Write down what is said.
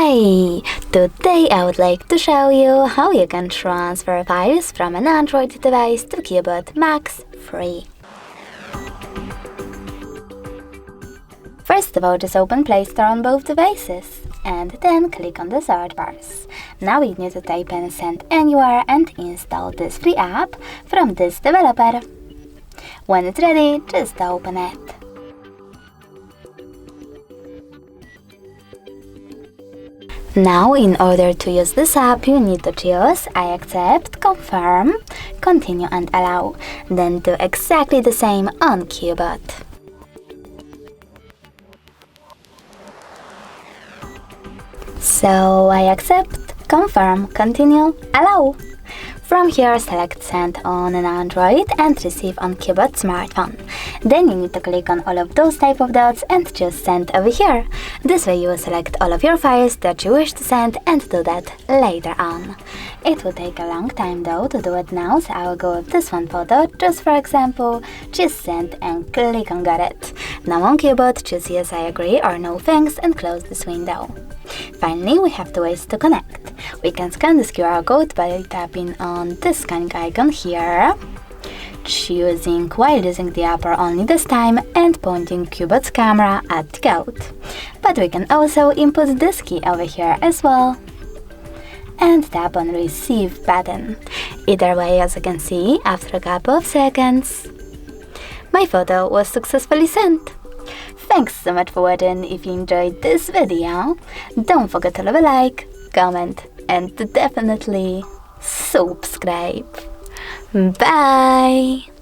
Hey! Today I would like to show you how you can transfer files from an Android device to CUBOT Max free. First of all, just open Play Store on both devices and then click on the search bars. Now you need to type in Send Anywhere and install this free app from this developer. When it's ready, just open it. Now, in order to use this app, you need to choose I accept, confirm, continue and allow. Then do exactly the same on CUBOT. So I accept, confirm, continue, allow. From here, select Send on an Android and Receive on CUBOT smartphone. Then you need to click on all of those type of dots and choose Send over here. This way you will select all of your files that you wish to send and do that later on. It will take a long time though to do it now, so I will go with this one photo. Just for example, choose Send and click on Got It. Now on CUBOT, choose Yes I agree or No thanks and close this window. Finally, we have two ways to connect. We can scan this QR code by tapping on this scanning icon here, choosing while using the app only this time and pointing CUBOT's camera at the code. But we can also input this key over here as well and tap on Receive button. Either way, as you can see, after a couple of seconds, my photo was successfully sent. Thanks so much for watching. If you enjoyed this video, don't forget to leave a like, comment and definitely subscribe. Bye!